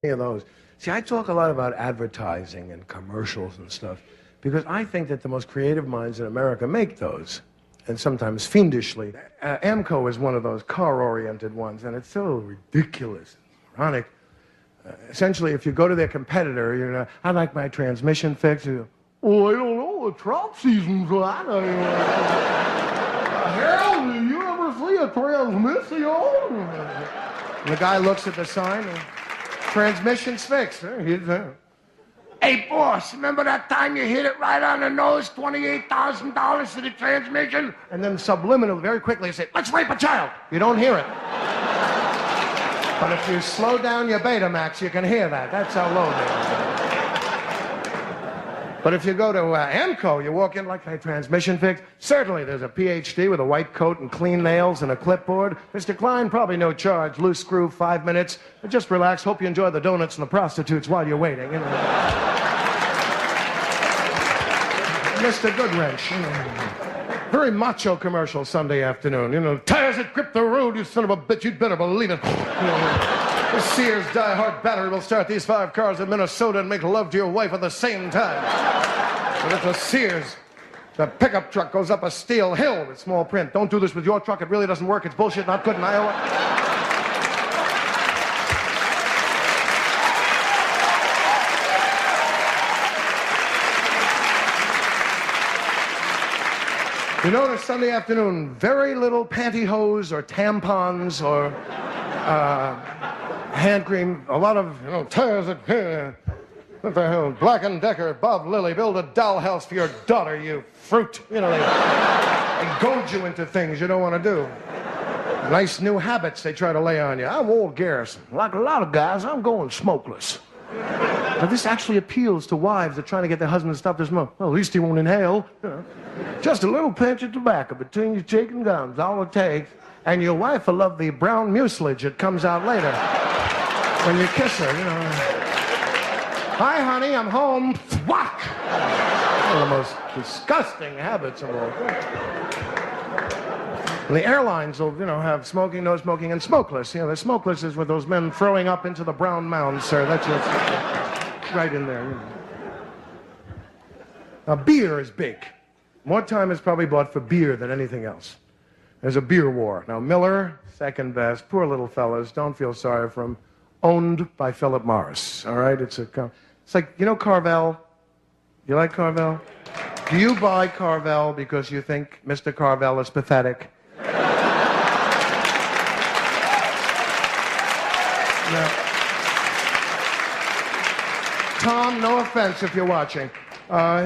of those. See, I talk a lot about advertising and commercials and stuff because I think that the most creative minds in America make those, and sometimes fiendishly. Amco is one of those car-oriented ones, and it's so ridiculous, ironic. Essentially, if you go to their competitor, you know, I like my transmission fixed. You go, oh, I don't know, the Trump season's that. Hell, do you ever see a transmission? And the guy looks at the sign, and transmission's fixed. Hey, boss, remember that time you hit it right on the nose, $28,000 for the transmission? And then subliminal, very quickly, say, let's rape a child. You don't hear it. But if you slow down your Betamax, you can hear that. That's how low they are. But if you go to Amco, you walk in like a transmission fix. Certainly, there's a PhD with a white coat and clean nails and a clipboard. Mr. Klein, probably no charge. Loose screw, 5 minutes. Just relax. Hope you enjoy the donuts and the prostitutes while you're waiting. You know. Mr. Goodwrench. You know. Very macho commercial Sunday afternoon. You know, tires that grip the road, you son of a bitch, you'd better believe it. You know, the Sears die-hard battery will start these 5 cars in Minnesota and make love to your wife at the same time. But it's a Sears. The pickup truck goes up a steel hill with small print. Don't do this with your truck. It really doesn't work. It's bullshit, not good in Iowa. You notice Sunday afternoon, very little pantyhose or tampons or hand cream. A lot of, you know, tires that, what the hell, Black & Decker, Bob Lilly, build a dollhouse for your daughter, you fruit. You know, they goad you into things you don't want to do. Nice new habits they try to lay on you. I'm old Garrison. Like a lot of guys, I'm going smokeless. Now, this actually appeals to wives that are trying to get their husband to stop their smoke. Well, at least he won't inhale. You know. Just a little pinch of tobacco between your cheek and gums, all it takes. And your wife will love the brown mucilage that comes out later when you kiss her, you know. Hi, honey, I'm home. Whack! One of the most disgusting habits of all. And the airlines will, you know, have smoking, no smoking, and smokeless. You know, the smokeless is with those men throwing up into the brown mound, sir. That's just right in there. You know. Now, beer is big. More time is probably bought for beer than anything else. There's a beer war. Now, Miller, second best. Poor little fellas. Don't feel sorry for him. Owned by Philip Morris. All right? It's like, you know Carvel? You like Carvel? Do you buy Carvel because you think Mr. Carvel is pathetic? No. Tom, no offense if you're watching.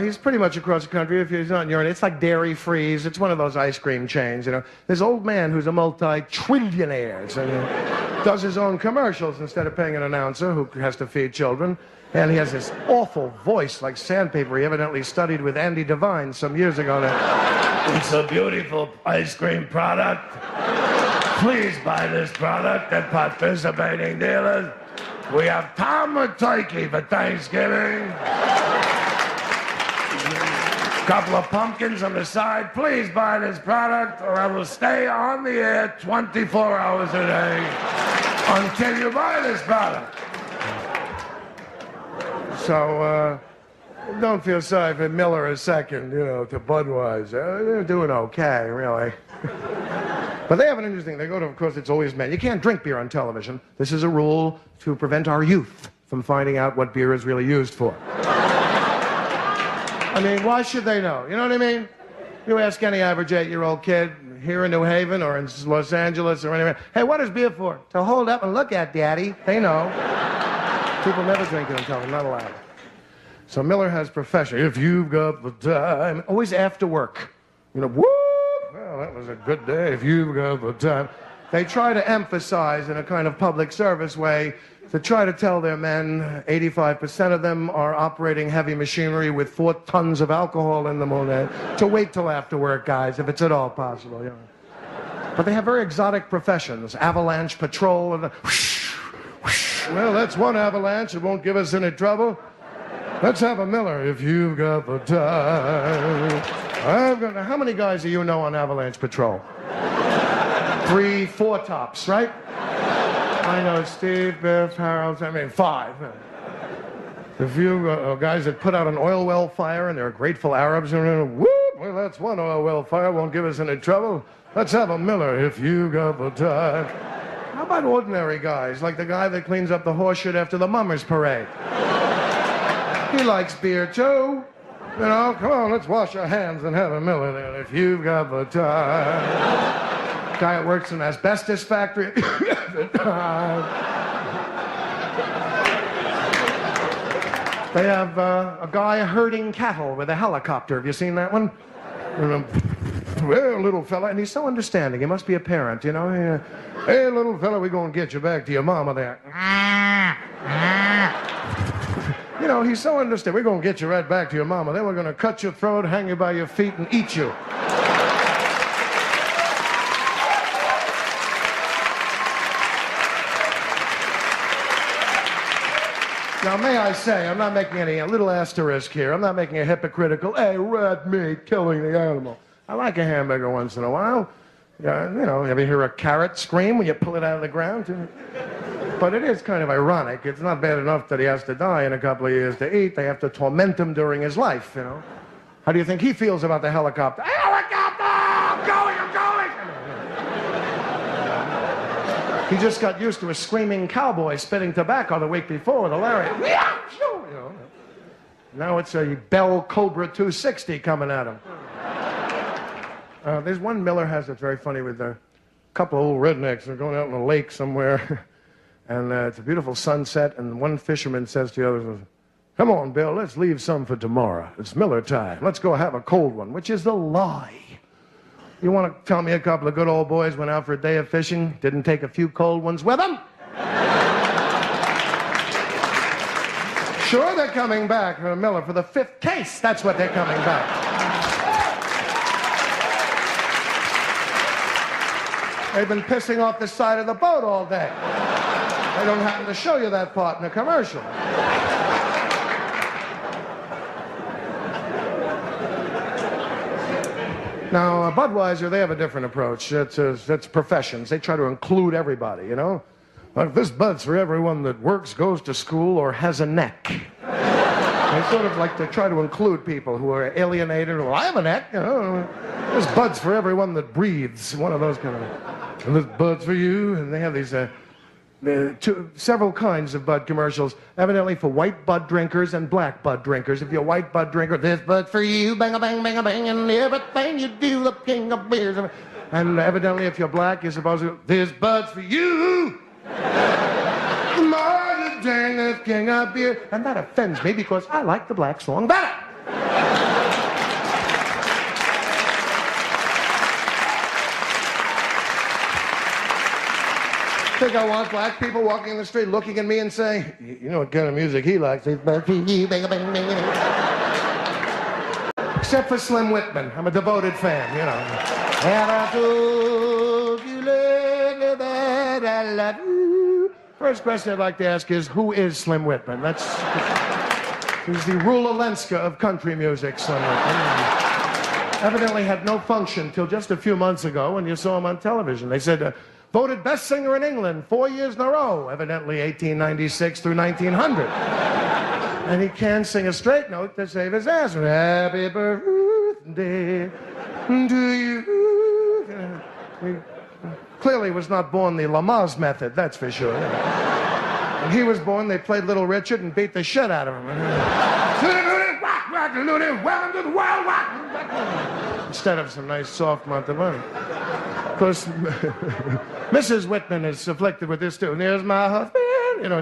He's pretty much across the country. If he's not in your, it's like Dairy Freeze. It's one of those ice cream chains, you know. This old man who's a multi-trillionaire, so, you know, does his own commercials instead of paying an announcer who has to feed children. And he has this awful voice like sandpaper. He evidently studied with Andy Devine some years ago. It's a beautiful ice cream product. Please buy this product at participating dealers. We have Tom or turkey for Thanksgiving. Couple of pumpkins on the side. Please buy this product or I will stay on the air 24 hours a day until you buy this product. So, don't feel sorry for Miller a second, you know, to Budweiser. They're doing okay, really. But they have an interesting, they go to, of course, it's always men. You can't drink beer on television. This is a rule to prevent our youth from finding out what beer is really used for. I mean, why should they know? You know what I mean? You ask any average 8-year-old kid here in New Haven or in Los Angeles or anywhere, hey, what is beer for? To hold up and look at, Daddy. They know. People never drink it on television, not allowed. So Miller has profession. If you've got the time. Always after work. You know, woo! Well, that was a good day. If you've got the time. They try to emphasize in a kind of public service way to try to tell their men 85% of them are operating heavy machinery with 4 tons of alcohol in them all day. To wait till after work, guys, if it's at all possible. You know. But they have very exotic professions. Avalanche patrol and whoosh, whoosh. Well, that's one avalanche. It won't give us any trouble. Let's have a Miller if you've got the time. How many guys do you know on avalanche patrol? 3, 4 tops, right? I know Steve, Biff, Harold, I mean, 5. The few guys that put out an oil well fire, and they're grateful Arabs, and whoop, well, that's one oil well fire, won't give us any trouble. Let's have a Miller if you got the time. How about ordinary guys, like the guy that cleans up the horse shit after the Mummers Parade? He likes beer, too. You know, come on, let's wash our hands and have a Miller then if you've got the time. Guy that works in an asbestos factory. They have a guy herding cattle with a helicopter. Have you seen that one? Well, little fella, and he's so understanding. He must be a parent, you know. Hey, little fella, we're going to get you back to your mama there. You know, he's so understanding. We're going to get you right back to your mama. Then we're going to cut your throat, hang you by your feet, and eat you. Now, may I say, I'm not making a little asterisk here. I'm not making a hypocritical, hey, rat meat, killing the animal. I like a hamburger once in a while. Yeah, you know, ever hear a carrot scream when you pull it out of the ground? But it is kind of ironic. It's not bad enough that he has to die in a couple of years to eat. They have to torment him during his life, you know. How do you think he feels about the helicopter? Helicopter! I'm going! He just got used to a screaming cowboy spitting tobacco the week before with a lariat. You know. Now it's a Bell Cobra 260 coming at him. There's one Miller has that's very funny with a couple of old rednecks. They're going out in a lake somewhere, and it's a beautiful sunset, and one fisherman says to the other, come on, Bill, let's leave some for tomorrow. It's Miller time. Let's go have a cold one, which is a lie. You want to tell me a couple of good old boys went out for a day of fishing, didn't take a few cold ones with them? Sure, they're coming back, Miller, for the 5th case. That's what they're coming back. They've been pissing off the side of the boat all day. They don't happen to show you that part in the commercial. Now, Budweiser, they have a different approach. It's professions. They try to include everybody, you know? Like, this Bud's for everyone that works, goes to school, or has a neck. They sort of like to try to include people who are alienated, or I have a neck, you know? This Bud's for everyone that breathes, one of those kind of... And this Bud's for you, and they have these... several kinds of Bud commercials, evidently for white Bud drinkers and black Bud drinkers. If you're a white Bud drinker, this Bud's for you, bang-a-bang, bang-a-bang, and everything you do, the king of beers. And evidently, if you're black, you're supposed to, this Bud's for you, more than the king of beer. And that offends me because I like the black song better. I think I want black people walking in the street looking at me and saying, you know what kind of music he likes. Except for Slim Whitman. I'm a devoted fan, you know. And I told you lately that I love you. First question I'd like to ask is, who is Slim Whitman? He's the Rula Lenska of country music, Slim Whitman. Evidently had no function till just a few months ago when you saw him on television. They said, voted best singer in England 4 years in a row, evidently 1896 through 1900. And he can't sing a straight note to save his ass. Happy birthday to you. He clearly was not born the Lamaze method, that's for sure. When he was born, they played Little Richard and beat the shit out of him. Welcome to the wild rock. Instead of some nice soft Montalbano. Of course, Mrs. Whitman is afflicted with this too. And there's my husband, you know.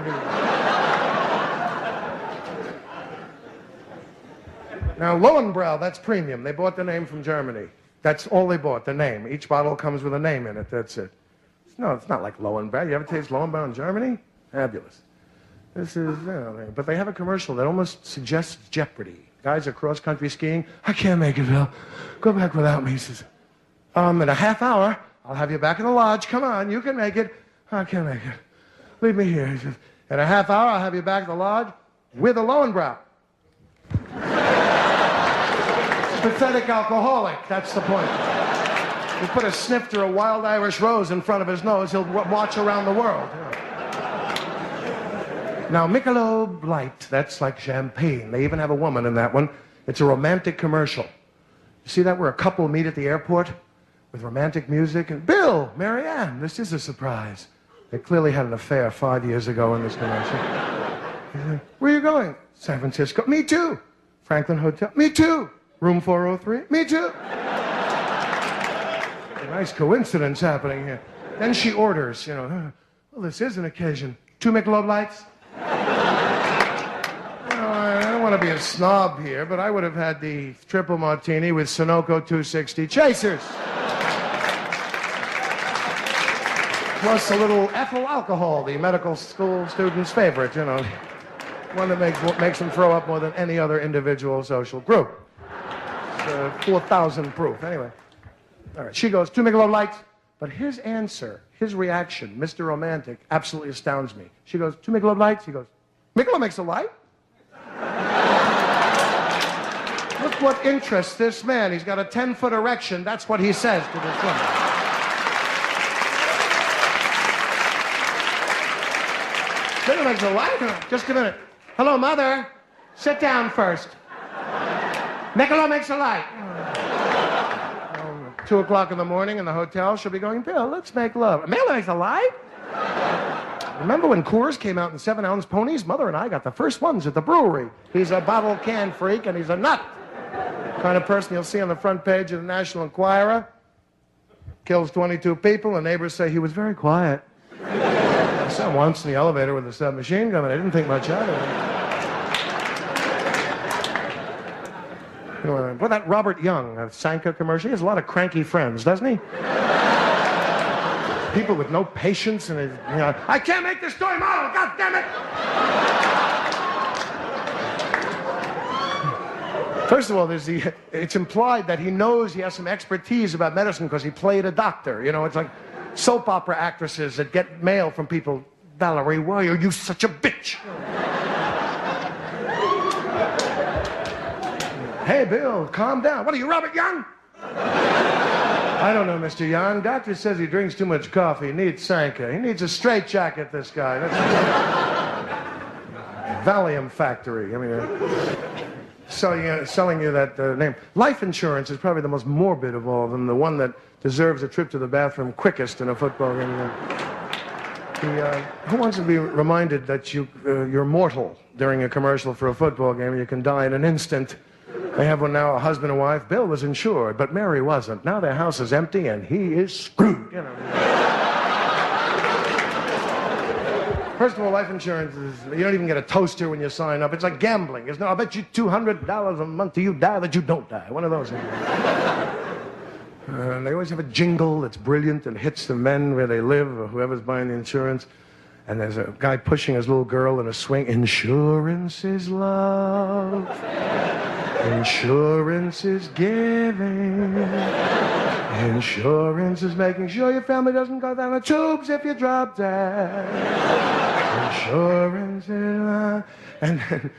Now, Lowenbrau, that's premium. They bought the name from Germany. That's all they bought, the name. Each bottle comes with a name in it, that's it. No, it's not like Lowenbrau. You ever taste Lowenbrau in Germany? Fabulous. This is, but they have a commercial that almost suggests Jeopardy. Guys are cross-country skiing. I can't make it, Bill. Go back without me. He says, in a half hour, I'll have you back in the lodge. Come on, you can make it. I can't make it. Leave me here. He says, in a half hour, I'll have you back at the lodge with a Lowenbrau. Pathetic alcoholic, that's the point. You put a snifter of wild Irish rose in front of his nose, he'll watch around the world. Now, Michelob Light, that's like champagne. They even have a woman in that one. It's a romantic commercial. You see that where a couple meet at the airport with romantic music? And Bill, Marianne, this is a surprise. They clearly had an affair 5 years ago in this commercial. Where are you going? San Francisco. Me too. Franklin Hotel. Me too. Room 403. Me too. A nice coincidence happening here. Then she orders, well, this is an occasion. 2 Michelob Lights. I don't want to be a snob here, but I would have had the triple martini with Sunoco 260 chasers. Plus a little ethyl alcohol, the medical school student's favorite, one that makes them throw up more than any other individual social group. It's 4,000 proof. Anyway. All right, she goes, 2 Michelob Lights. But his answer, his reaction, Mr. Romantic, absolutely astounds me. She goes, 2 Michelob Lights? He goes, Michelob makes a light? Look what interests this man. He's got a 10-foot erection. That's what he says to this woman. Michelob makes a light? Just a minute. Hello, Mother. Sit down first. Michelob makes a light. 2 o'clock in the morning in the hotel, she'll be going, Bill, let's make love. Michelob makes a light? Remember when Coors came out in 7-ounce ponies? Mother and I got the first ones at the brewery. He's a bottle can freak, and he's a nut. Kind of person you'll see on the front page of the National Enquirer. Kills 22 people, and neighbors say he was very quiet. I saw him once in the elevator with a submachine gun, and I didn't think much of it. Well, that Robert Young, Sanka commercial, he has a lot of cranky friends, doesn't he? People with no patience, and I can't make this story model, God damn it! First of all, it's implied that he knows he has some expertise about medicine because he played a doctor. It's like soap opera actresses that get mail from people. Valerie, why are you such a bitch? Hey, Bill, calm down. What are you, Robert Young? I don't know, Mr. Young. Doctor says he drinks too much coffee. He needs Sanka. He needs a straitjacket, this guy. That's Valium Factory. Selling you that name. Life insurance is probably the most morbid of all of them, the one that deserves a trip to the bathroom quickest in a football game. Who wants to be reminded that you're mortal during a commercial for a football game and you can die in an instant? They have one now, a husband and wife. Bill was insured, but Mary wasn't. Now their house is empty and he is screwed. First of all, life insurance is, you don't even get a toaster when you sign up. It's like gambling. There's I'll bet you $200 a month till you die that you don't die. One of those things. And they always have a jingle that's brilliant and hits the men where they live or whoever's buying the insurance. And there's a guy pushing his little girl in a swing. Insurance is love. Insurance is giving. Insurance is making sure your family doesn't go down the tubes if you drop dead. Insurance is love. And then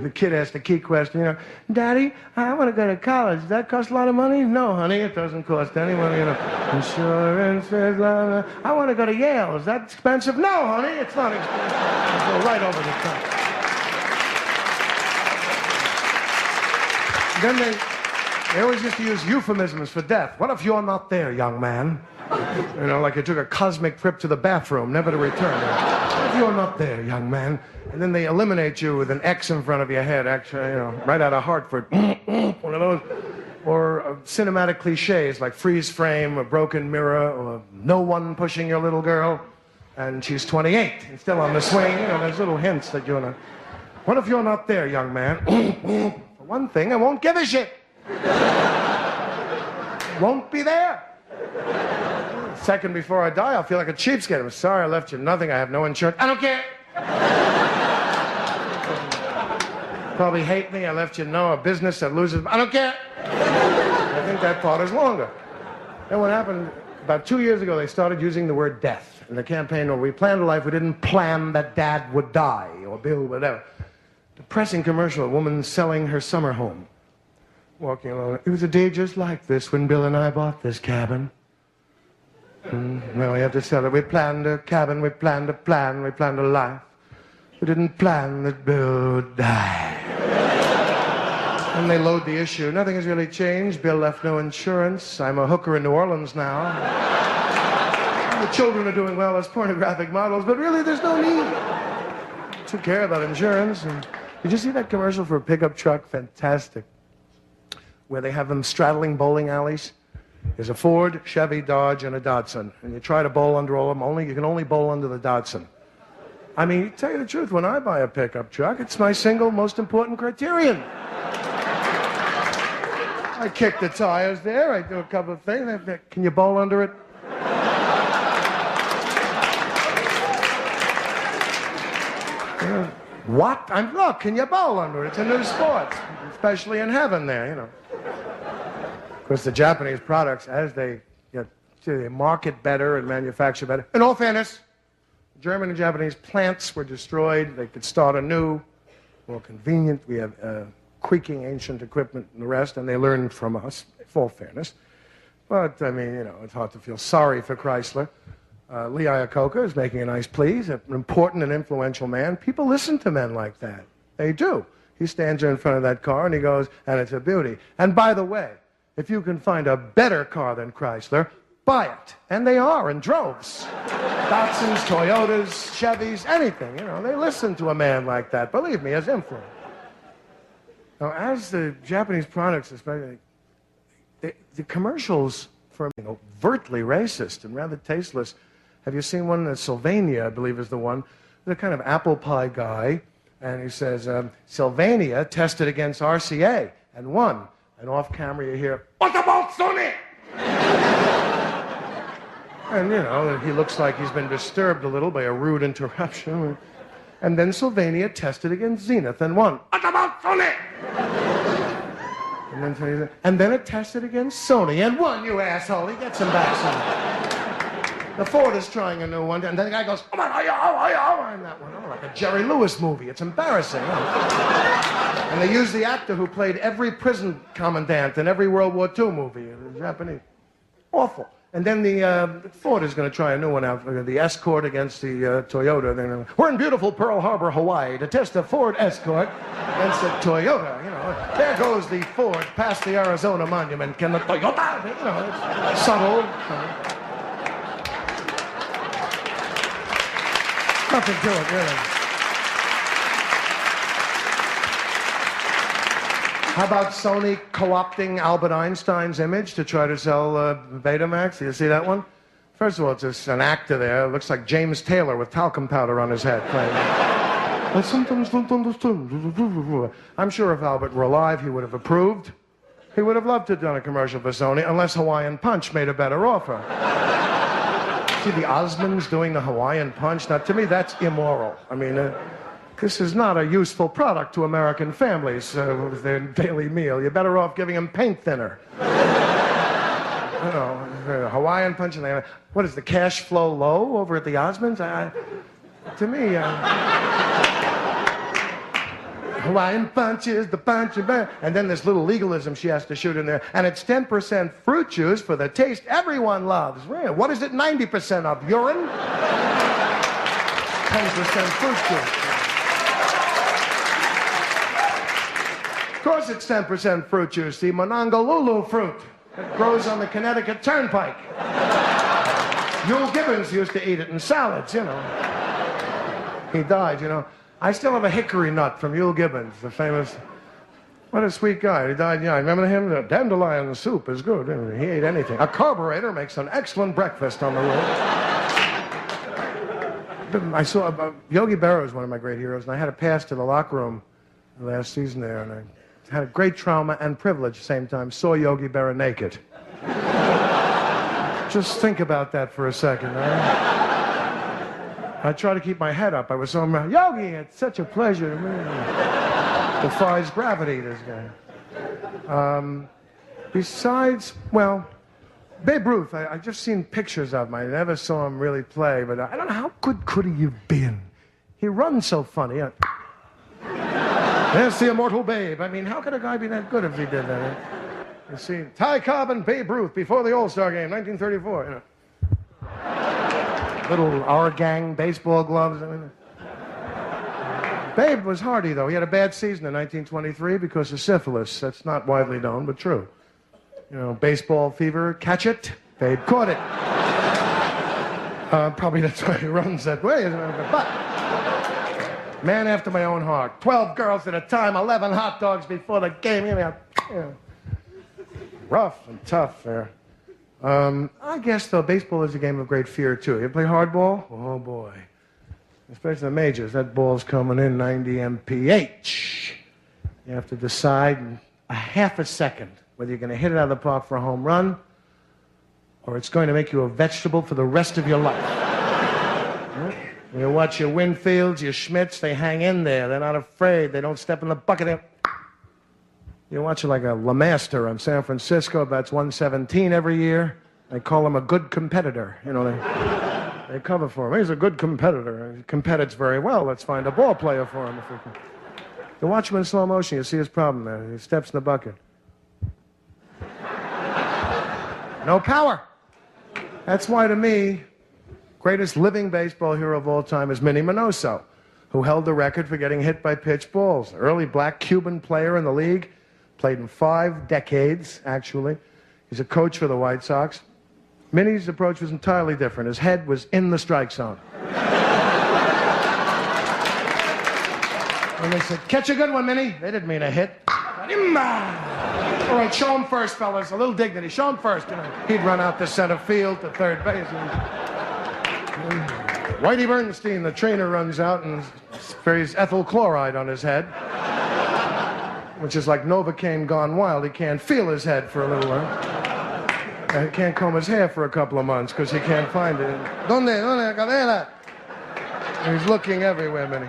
the kid asked the key question, Daddy, I want to go to college. Does that cost a lot of money? No, honey, it doesn't cost any money. Insurance is love. I want to go to Yale. Is that expensive? No, honey, it's not expensive. Go right over the top. Then they always used to use euphemisms for death. What if you're not there, young man? Like you took a cosmic trip to the bathroom, never to return. What if you're not there, young man? And then they eliminate you with an X in front of your head, actually, right out of Hartford. One of those. Or cinematic cliches like freeze frame, a broken mirror, or no one pushing your little girl, and she's 28 and still on the swing. There's little hints that you're not. What if you're not there, young man? For one thing, I won't give a shit. Won't be there. Second before I die, I'll feel like a cheapskate. I'm sorry I left you nothing. I have no insurance. I don't care. Probably hate me. I left you a business that loses. I don't care. I think that part is longer. Then what happened, about 2 years ago, they started using the word death in the campaign. Or we planned a life. We didn't plan that Dad would die or Bill, whatever. Depressing commercial, a woman selling her summer home. Walking along. It was a day just like this when Bill and I bought this cabin. Now we have to sell it. We planned a cabin, we planned a plan, we planned a life. We didn't plan that Bill would die. And they load the issue. Nothing has really changed. Bill left no insurance. I'm a hooker in New Orleans now. The children are doing well as pornographic models, but really there's no need to care about insurance. And did you see that commercial for a pickup truck? Fantastic. Where they have them straddling bowling alleys. There's a Ford, Chevy, Dodge, and a Datsun. And you try to bowl under all of them. You can only bowl under the Datsun. I mean, to tell you the truth, when I buy a pickup truck, it's my single most important criterion. I kick the tires there. I do a couple of things. Can you bowl under it? What? Look, can you bowl under it? It's a new sport, especially in heaven there, you know. Of course, the Japanese products, as they market better and manufacture better. In all fairness, German and Japanese plants were destroyed. They could start anew, more convenient. We have creaking ancient equipment and the rest, and they learned from us, for all fairness. But, I mean, you know, it's hard to feel sorry for Chrysler. Lee Iacocca is making a nice plea. He's an important and influential man. People listen to men like that. They do. He stands there in front of that car and he goes, and it's a beauty. And by the way, if you can find a better car than Chrysler, buy it. And they are in droves. Datsuns, Toyotas, Chevys, anything. You know, they listen to a man like that. Believe me, as influence. Now, as the Japanese products, especially, the commercials for overtly racist and rather tasteless. Have you seen one? Sylvania, I believe, is the one. The kind of apple pie guy, and he says, Sylvania tested against RCA and won. And off camera you hear, "What about Sony?" And, you know, he looks like he's been disturbed a little by a rude interruption. And then Sylvania tested against Zenith and won. "What about Sony?" And then it tested against Sony and won, you asshole. He gets him back some. The Ford is trying a new one, and then the guy goes, "Come on, and that one, like a Jerry Lewis movie. It's embarrassing." And they use the actor who played every prison commandant in every World War II movie, Japanese. Awful. And then the Ford is going to try a new one out, the Escort against the Toyota. We're in beautiful Pearl Harbor, Hawaii, to test the Ford Escort against the Toyota. You know, there goes the Ford past the Arizona Monument. Can the Toyota? You know, it's subtle. Nothing to it, really. How about Sony co-opting Albert Einstein's image to try to sell Betamax? Do you see that one? First of all, it's just an actor there. It looks like James Taylor with talcum powder on his head playing. I sometimes don't understand. I'm sure if Albert were alive, he would have approved. He would have loved to have done a commercial for Sony, unless Hawaiian Punch made a better offer. See the Osmonds doing the Hawaiian Punch? Now, to me, that's immoral. I mean, this is not a useful product to American families with their daily meal. You're better off giving them paint thinner. You know, Hawaiian Punch, and what is the cash flow low over at the Osmonds? To me, Hawaiian Punch is the punch, and then this little legalism she has to shoot in there, and it's 10% fruit juice for the taste everyone loves. What is it 90% of? Urine? 10% fruit juice. Of course it's 10% fruit juice, the Monongahela fruit that grows on the Connecticut Turnpike. Yule Gibbons used to eat it in salads, you know. He died, you know. I still have a hickory nut from Yule Gibbons, the famous... What a sweet guy. He died young. Remember him? The dandelion soup is good. He ate anything. A carburetor makes an excellent breakfast on the road. I saw... Yogi Berra is one of my great heroes, and I had a pass to the locker room last season there, and I had a great trauma and privilege at the same time. Saw Yogi Berra naked. Just think about that for a second, right? I try to keep my head up. I was so Yogi, it's such a pleasure. Defies gravity, this guy. Besides, well, Babe Ruth, I've just seen pictures of him. I never saw him really play, but I don't know, how good could he have been? He runs so funny. There's the immortal Babe. I mean, how could a guy be that good if he did that? You see, Ty Cobb and Babe Ruth before the All-Star Game, 1934, you know. Little Our Gang baseball gloves. I mean, Babe was hardy, though. He had a bad season in 1923 because of syphilis. That's not widely known, but true. You know, baseball fever, catch it. Babe caught it. Probably that's why he runs that way. But man after my own heart. 12 girls at a time, 11 hot dogs before the game. You know, rough and tough there. I guess, though, baseball is a game of great fear, too. You play hardball? Oh, boy. Especially the majors. That ball's coming in 90 mph. You have to decide in a half a second whether you're going to hit it out of the park for a home run or it's going to make you a vegetable for the rest of your life. You watch your Winfields, your Schmidts, they hang in there. They're not afraid. They don't step in the bucket. You watch it like a LeMaster on San Francisco, bats 117 every year. They call him a good competitor. You know, they cover for him. He's a good competitor. He competites very well. Let's find a ball player for him. If we can. You watch him in slow motion, you see his problem there. He steps in the bucket. No power. That's why, to me, greatest living baseball hero of all time is Minnie Minoso, who held the record for getting hit by pitch balls. Early black Cuban player in the league. Played in 5 decades, actually. He's a coach for the White Sox. Minnie's approach was entirely different. His head was in the strike zone. And they said, catch a good one, Minnie. They didn't mean a hit. All right, show him first, fellas. A little dignity. Show him first. You know, he'd run out to center field, to third base. And Whitey Bernstein, the trainer, runs out and sprays ethyl chloride on his head, which is like Novocaine gone wild. He can't feel his head for a little while. And he can't comb his hair for a couple of months because he can't find it. Donde la cadera? And he's looking everywhere, Minnie.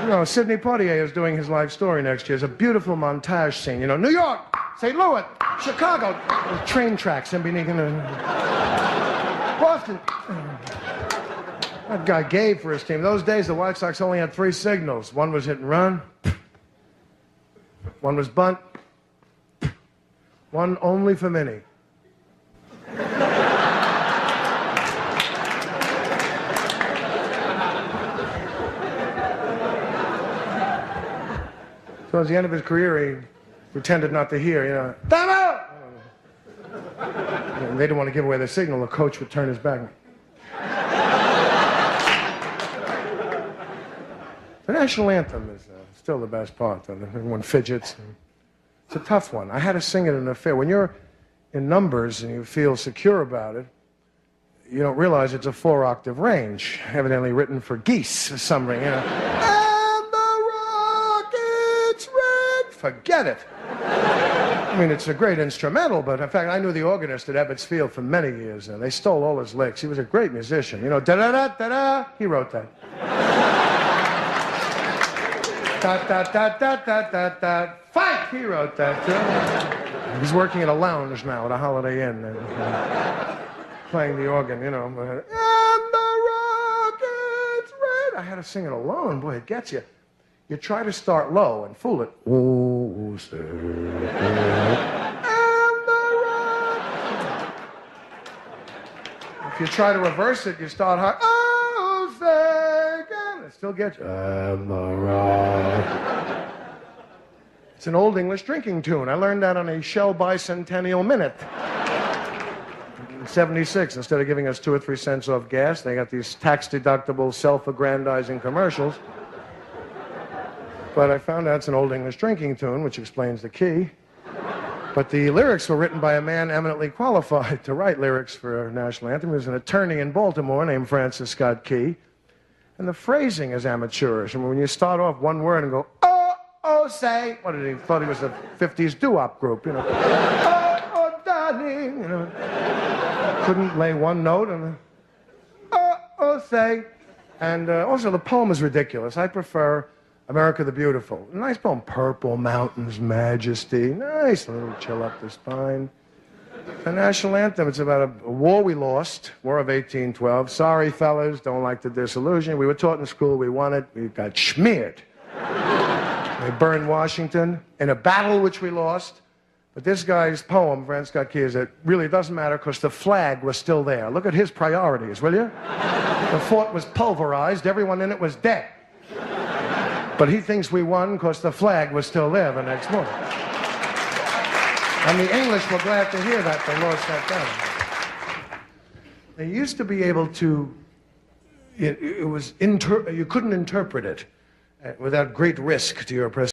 You know, Sidney Poitier is doing his life story next year. It's a beautiful montage scene. You know, New York, St. Louis, Chicago, train tracks in beneath. Boston. That guy gave for his team. Those days, the White Sox only had 3 signals. One was hit and run. One was bunt. One only for Minnie. Towards the end of his career, he pretended not to hear, you know. Time out! And they didn't want to give away the signal. The coach would turn his back. The national anthem is still the best part, though. Everyone fidgets. It's a tough one. I had to sing it in a fair. When you're in numbers and you feel secure about it, you don't realize it's a 4-octave range, evidently written for geese or something, you know. And the rocket's red. Forget it. I mean, it's a great instrumental, but in fact, I knew the organist at Ebbets Field for many years, and they stole all his licks. He was a great musician. You know, da-da-da-da-da, he wrote that. Da-da-da-da-da-da-da, fight! He wrote that, too. He's working at a lounge now at a Holiday Inn, and playing the organ, you know. And the rocket's red. I had to sing it alone. Boy, it gets you. You try to start low and fool it. Oh, say, and the rock. If you try to reverse it, you start high. Oh, say again. It still gets you. And the rock. It's an old English drinking tune. I learned that on a Shell Bicentennial Minute. In 76, instead of giving us 2 or 3 cents off gas, they got these tax-deductible, self-aggrandizing commercials. But I found out it's an old English drinking tune, which explains the key. But the lyrics were written by a man eminently qualified to write lyrics for a national anthem. He was an attorney in Baltimore named Francis Scott Key. And the phrasing is amateurish. I mean, when you start off one word and go, oh, say, what did he thought he was a 50s doo-wop group, you know. Oh, darling, you know. Couldn't lay one note on the, oh, say. And also the poem is ridiculous. I prefer America the Beautiful. Nice poem. Purple mountains, majesty. Nice, a little chill up the spine. The national anthem, it's about a war we lost, War of 1812. Sorry, fellas, don't like the disillusion. We were taught in school we won it. We got schmeared. They burned Washington in a battle which we lost. But this guy's poem, Francis Scott Key, is it really doesn't matter because the flag was still there. Look at his priorities, will you? The fort was pulverized. Everyone in it was dead. But he thinks we won because the flag was still there the next morning. And the English were glad to hear that. They lost that battle. They used to be able to, you couldn't interpret it without great risk to your prestige.